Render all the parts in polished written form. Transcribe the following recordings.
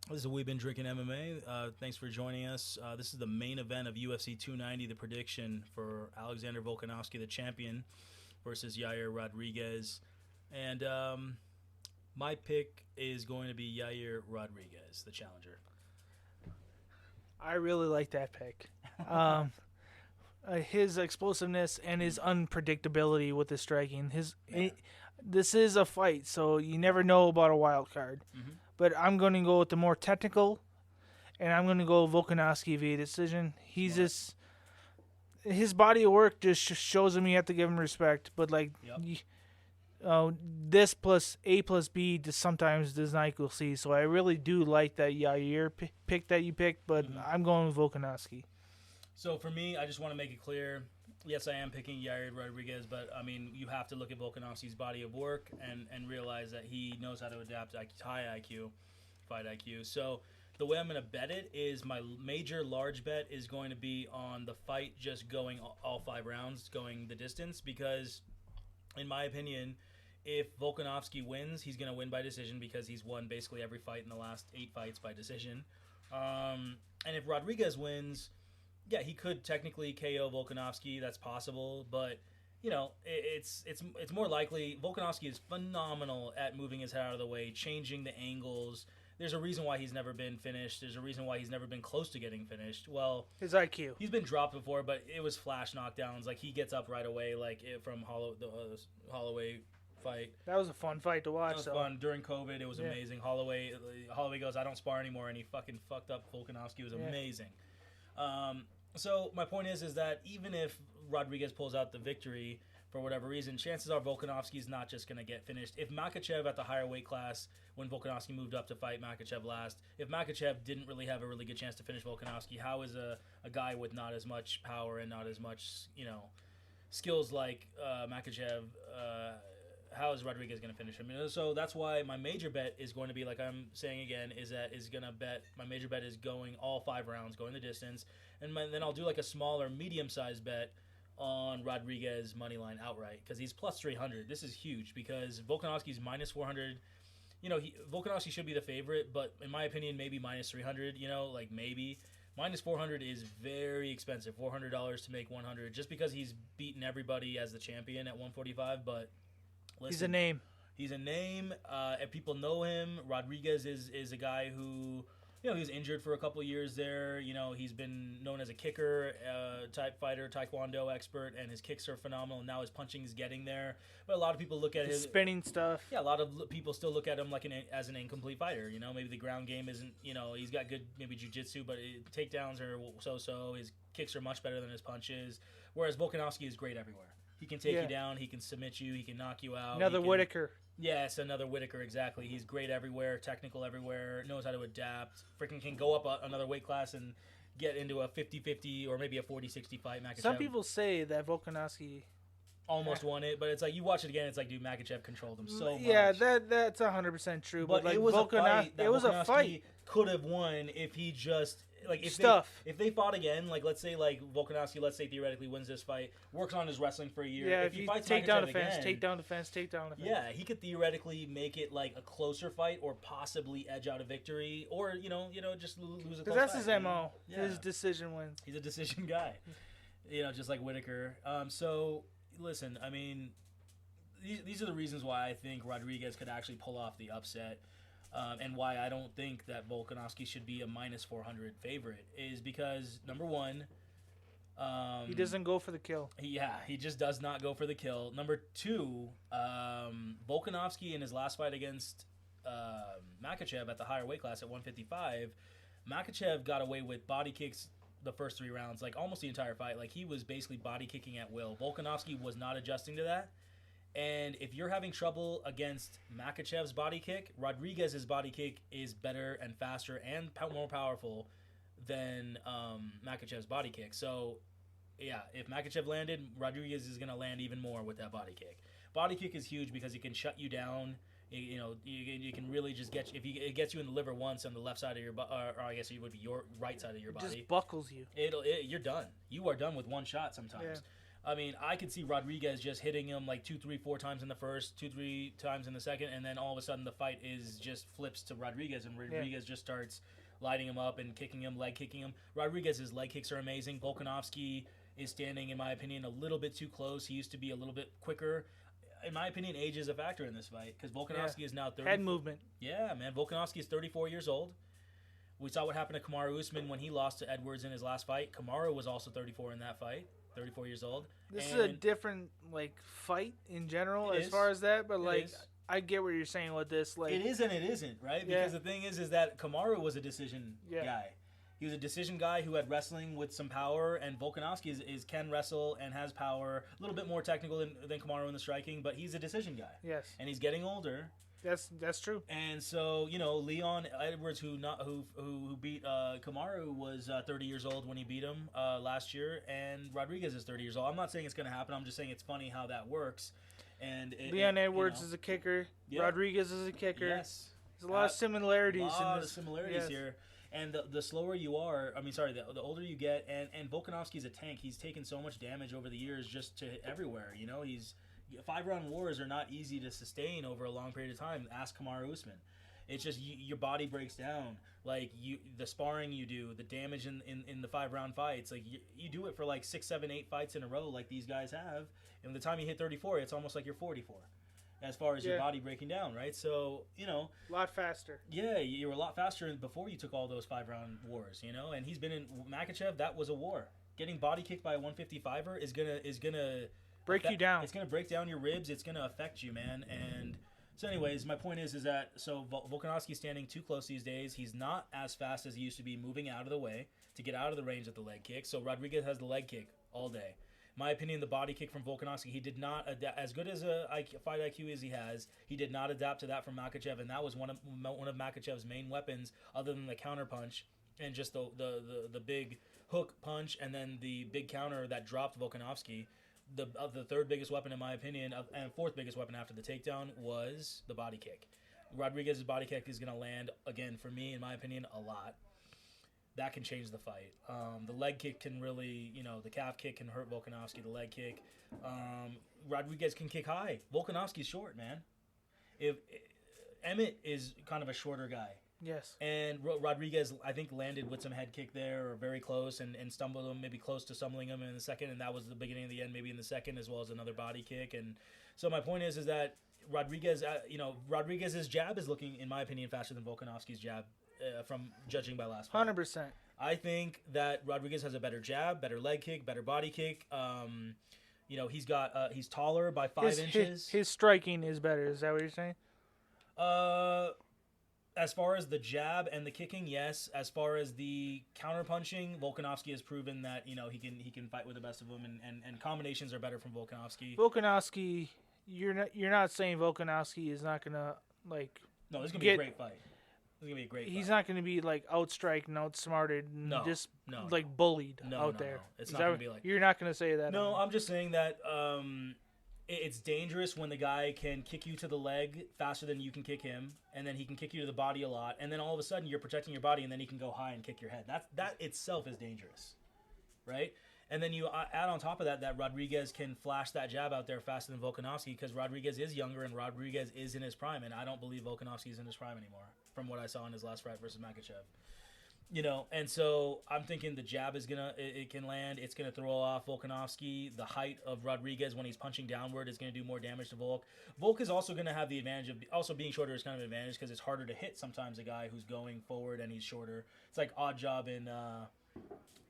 This is We've Been Drinking MMA. Thanks for joining us. This is the main event of UFC 290, the prediction for Alexander Volkanovski, the champion, versus Yair Rodriguez. And my pick is going to be Yair Rodriguez, the challenger. I really like that pick. His explosiveness and his unpredictability with the striking. This is a fight, so you never know about a wild card. Mm-hmm. But I'm going to go with the more technical, and I'm going to go Volkanovski via decision. He's just his body of work just shows him you have to give him respect. But this plus A plus B just sometimes does not equal C. So I really do like that Yair pick that you picked, but I'm going with Volkanovski. So for me, I just want to make it clear. Yes, I am picking Yair Rodriguez, but I mean, you have to look at Volkanovski's body of work and realize that he knows how to adapt to high IQ, fight IQ. So the way I'm going to bet it is my major large bet is going to be on the fight just going all 5 rounds, going the distance, because in my opinion, if Volkanovski wins, he's going to win by decision because he's won basically every fight in the last 8 fights by decision. And if Rodriguez wins, yeah, he could technically KO Volkanovski. That's possible, but you know, it's more likely. Volkanovski is phenomenal at moving his head out of the way, changing the angles. There's a reason why he's never been finished. There's a reason why he's never been close to getting finished. Well, his IQ. He's been dropped before, but it was flash knockdowns. Like he gets up right away, from the Holloway fight. That was a fun fight to watch. That was fun. During COVID, it was amazing. Holloway goes, I don't spar anymore, and he fucking fucked up Volkanovski. It was amazing. So my point is that even if Rodriguez pulls out the victory for whatever reason, chances are Volkanovski's not just going to get finished. If Makhachev at the higher weight class, when Volkanovski moved up to fight Makhachev last, if Makhachev didn't really have a really good chance to finish Volkanovski, how is a guy with not as much power and not as much, skills like Makhachev, how is Rodriguez going to finish him? So that's why my major bet is going to be, like I'm saying again, my major bet is going all 5 rounds, going the distance, and then I'll do like a smaller, medium-sized bet on Rodriguez moneyline outright because he's plus 300. This is huge because Volkanovski's minus 400. Volkanovski should be the favorite, but in my opinion, maybe minus 300. Maybe. Minus 400 is very expensive. $400 to make 100 just because he's beaten everybody as the champion at 145, but listen, he's a name. He's a name. And people know him. Rodriguez is a guy who, he was injured for a couple of years there. He's been known as a kicker type fighter, taekwondo expert, and his kicks are phenomenal. And now his punching is getting there. But a lot of people look at his spinning stuff. Yeah, a lot of people still look at him as an incomplete fighter. Maybe the ground game isn't. He's got good maybe jiu-jitsu, but takedowns are so-so. His kicks are much better than his punches. Whereas Volkanovski is great everywhere. He can take you down. He can submit you. He can knock you out. Another Whitaker. Yes, another Whitaker, exactly. He's great everywhere, technical everywhere, knows how to adapt. Freaking can go up another weight class and get into a 50-50 or maybe a 40-60 fight. Makhachev Some people say that Volkanovski almost won it, but it's like you watch it again, it's like, dude, Makhachev controlled him so much. Yeah, that's 100% true. But like it was a fight. Could have won if he just if they fought again, let's say Volkanovski, theoretically wins this fight, works on his wrestling for a year. Yeah, if he fights takedown defense. Yeah, he could theoretically make it like a closer fight or possibly edge out a victory or just lose a close that's fight. His MO. Yeah. His decision wins. He's a decision guy. Just like Whitaker. So listen, I mean, these are the reasons why I think Rodriguez could actually pull off the upset. And why I don't think that Volkanovski should be a minus 400 favorite is because, number one, he doesn't go for the kill. He just does not go for the kill. Number two, Volkanovski in his last fight against Makhachev at the higher weight class at 155, Makhachev got away with body kicks the first 3 rounds, almost the entire fight. He was basically body kicking at will. Volkanovski was not adjusting to that. And if you're having trouble against Makhachev's body kick, Rodriguez's body kick is better and faster and more powerful than Makhachev's body kick. So, yeah, if Makhachev landed, Rodriguez is going to land even more with that body kick. Body kick is huge because it can shut you down. You can really just get if it gets you in the liver once on the left side of your body, or I guess it would be your right side of your body. It just buckles you. You're done. You are done with one shot sometimes. I mean, I could see Rodriguez just hitting him like 2, 3, 4 times in the first, 2, 3 times in the second, and then all of a sudden the fight is just flips to Rodriguez, and Rodriguez just starts lighting him up and kicking him, leg kicking him. Rodriguez's leg kicks are amazing. Volkanovski is standing, in my opinion, a little bit too close. He used to be a little bit quicker. In my opinion, age is a factor in this fight because Volkanovski is now 30. Head movement. Yeah, man. Volkanovski is 34 years old. We saw what happened to Kamaru Usman when he lost to Edwards in his last fight. Kamaru was also 34 in that fight, 34 years old. This is a different fight in general as far as that, but I get what you're saying with this. It is and it isn't, right? Because the thing is that Kamaru was a decision guy. He was a decision guy who had wrestling with some power, and Volkanovski can wrestle and has power, a little bit more technical than Kamaru in the striking, but he's a decision guy. Yes. And he's getting older. That's true. And so, Leon Edwards, who beat Kamaru, was 30 years old when he beat him last year, and Rodriguez is 30 years old. I'm not saying it's going to happen. I'm just saying it's funny how that works. And Leon Edwards is a kicker. Yeah. Rodriguez is a kicker. Yes. There's a lot of similarities. Here. And the slower you are, the older you get, and Volkanovski's a tank. He's taken so much damage over the years just to everywhere. 5-round wars are not easy to sustain over a long period of time. Ask Kamaru Usman. It's just your body breaks down. The sparring you do, the damage in the 5-round fights, you do it for 6, 7, 8 fights in a row like these guys have. And the time you hit 34, it's almost like you're 44. As far as your body breaking down, right? So, a lot faster. Yeah, you were a lot faster before you took all those 5-round wars, and he's been in Makhachev. That was a war. Getting body kicked by a 155er is gonna break you down. It's gonna break down your ribs. It's gonna affect you, man. And so, anyways, my point is that Volkanovski's standing too close these days. He's not as fast as he used to be, moving out of the way to get out of the range of the leg kick. So Rodriguez has the leg kick all day. My opinion, the body kick from Volkanovski, he did not adapt. As good as a fight IQ as he has, he did not adapt to that from Makhachev, and that was one of Makhachev's main weapons, other than the counter punch and just the big hook punch, and then the big counter that dropped Volkanovski. The third biggest weapon, in my opinion, and fourth biggest weapon after the takedown was the body kick. Rodriguez's body kick is going to land, again, for me, in my opinion, a lot. That can change the fight. The leg kick can really, the calf kick can hurt Volkanovski. The leg kick, Rodriguez can kick high. Volkanovski's short, man. Emmett is kind of a shorter guy. Yes. And Rodriguez, I think, landed with some head kick there, or very close, and stumbled him, maybe close to stumbling him in the second, and that was the beginning of the end, maybe in the second, as well as another body kick. And so my point is that Rodriguez, Rodriguez's jab is looking, in my opinion, faster than Volkanovski's jab. From judging by last fight. 100%. I think that Rodriguez has a better jab, better leg kick, better body kick. He's taller by 5 inches. His striking is better. Is that what you're saying? As far as the jab and the kicking, yes. As far as the counter punching, Volkanovski has proven that he can fight with the best of them, and combinations are better from Volkanovski. Volkanovski, you're not saying Volkanovski is not gonna No, this is gonna be a great fight. It's gonna be a great fight. He's not going to be outstriked and outsmarted and bullied out there. No. It's not going to be like. You're not going to say that. No, I'm just saying that it's dangerous when the guy can kick you to the leg faster than you can kick him, and then he can kick you to the body a lot, and then all of a sudden you're protecting your body, and then he can go high and kick your head. That itself is dangerous, right? And then you add on top of that Rodriguez can flash that jab out there faster than Volkanovski, because Rodriguez is younger and Rodriguez is in his prime, and I don't believe Volkanovski is in his prime anymore from what I saw in his last fight versus Makhachev. And so I'm thinking the jab it can land. It's gonna throw off Volkanovski. The height of Rodriguez when he's punching downward is gonna do more damage to Volk. Volk is also gonna have the advantage of also being shorter is kind of an advantage because it's harder to hit sometimes a guy who's going forward and he's shorter. It's like Odd Job in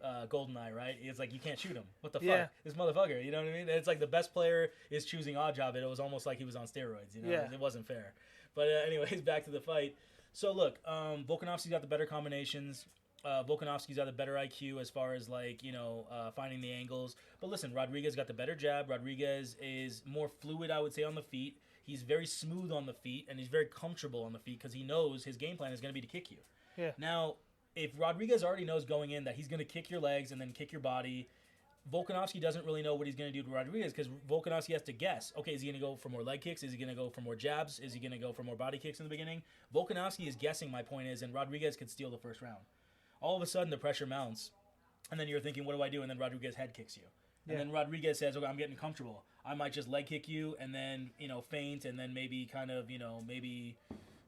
Goldeneye, right? It's like you can't shoot him. What the fuck? This motherfucker, you know what I mean? It's like the best player is choosing Odd Job, and it was almost like he was on steroids, It wasn't fair. But anyways, back to the fight. So look, Volkanovski's got the better combinations. Volkanovski's got the better IQ as far as finding the angles. But listen, Rodriguez got the better jab. Rodriguez is more fluid, I would say, on the feet. He's very smooth on the feet, and he's very comfortable on the feet because he knows his game plan is going to be to kick you. Yeah. Now, if Rodriguez already knows going in that he's going to kick your legs and then kick your body, Volkanovski doesn't really know what he's going to do to Rodriguez because Volkanovski has to guess. Okay, is he going to go for more leg kicks? Is he going to go for more jabs? Is he going to go for more body kicks in the beginning? Volkanovski is guessing, my point is, and Rodriguez could steal the first round. All of a sudden, the pressure mounts, and then you're thinking, what do I do? And then Rodriguez head kicks you. And then Rodriguez says, okay, I'm getting comfortable. I might just leg kick you and then, feint and then maybe kind of,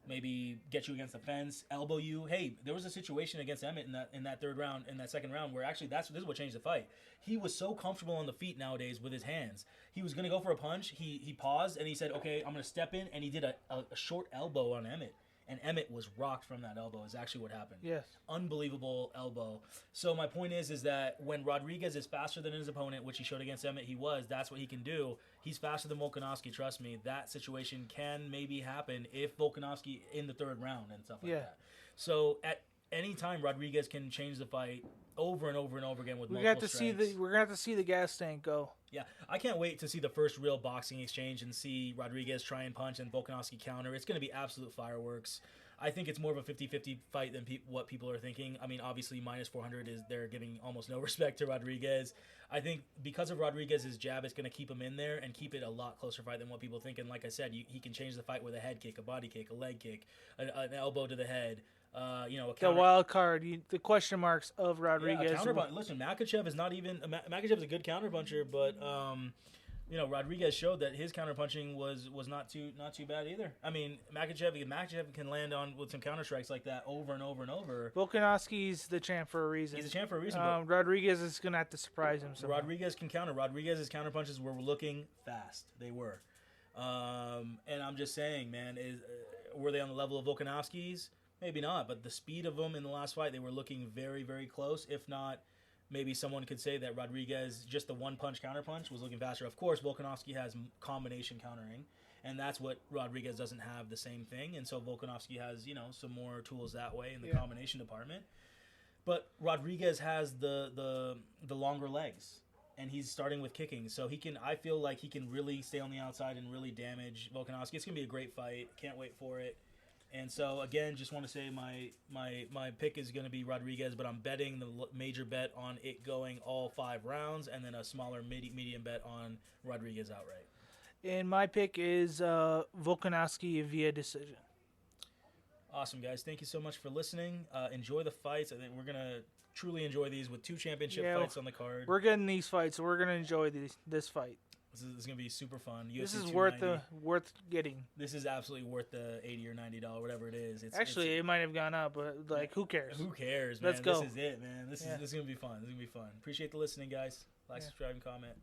maybe get you against the fence, elbow you. Hey, there was a situation against Emmett in that third round, in that second round, where actually this is what changed the fight. He was so comfortable on the feet nowadays with his hands. He was going to go for a punch. He paused and he said, okay, I'm going to step in. And he did a short elbow on Emmett. And Emmett was rocked from that elbow is actually what happened. Yes. Unbelievable elbow. So my point is that when Rodriguez is faster than his opponent, which he showed against Emmett, that's what he can do. He's faster than Volkanovski, trust me. That situation can maybe happen if Volkanovski in the third round and stuff like that. So at any time, Rodriguez can change the fight over and over and over again with multiple strikes. We're gonna have to see the gas tank go. Yeah, I can't wait to see the first real boxing exchange and see Rodriguez try and punch and Volkanovski counter. It's going to be absolute fireworks. I think it's more of a 50-50 fight than what people are thinking. I mean, obviously, minus 400 they're giving almost no respect to Rodriguez. I think because of Rodriguez's jab, it's going to keep him in there and keep it a lot closer fight than what people think. And like I said, he can change the fight with a head kick, a body kick, a leg kick, an elbow to the head. A counter. The wild card, the question marks of Rodriguez. Yeah, listen, Makhachev is not even Makhachev is a good counterpuncher, but Rodriguez showed that his counterpunching was not too bad either. I mean, Makhachev can land with some counter strikes like that over and over and over. Volkanovski's the champ for a reason. He's a champ for a reason. Rodriguez is gonna have to surprise him. Rodriguez can counter. Rodriguez's counterpunches were looking fast. They were, and I'm just saying, man, were they on the level of Volkanovski's? Maybe not, but the speed of them in the last fight, they were looking very, very close. If not, maybe someone could say that Rodriguez, just the one-punch counterpunch, was looking faster. Of course, Volkanovski has combination countering, and that's what Rodriguez doesn't have the same thing. And so Volkanovski has, some more tools that way in the combination department. But Rodriguez has the longer legs, and he's starting with kicking. So I feel like he can really stay on the outside and really damage Volkanovski. It's going to be a great fight. Can't wait for it. And so, again, just want to say my pick is going to be Rodriguez, but I'm betting the major bet on it going all 5 rounds and then a smaller medium bet on Rodriguez outright. And my pick is Volkanovski via decision. Awesome, guys. Thank you so much for listening. Enjoy the fights. I think we're going to truly enjoy these with 2 championship fights on the card. We're getting these fights, so we're going to enjoy this fight. This is going to be super fun. UFC this is 290. worth getting. This is absolutely worth the $80 or $90, whatever it is. It might have gone up, but who cares? Who cares, man? Let's go. This is it, man. This is going to be fun. This is going to be fun. Appreciate the listening, guys. Like, subscribe, and comment.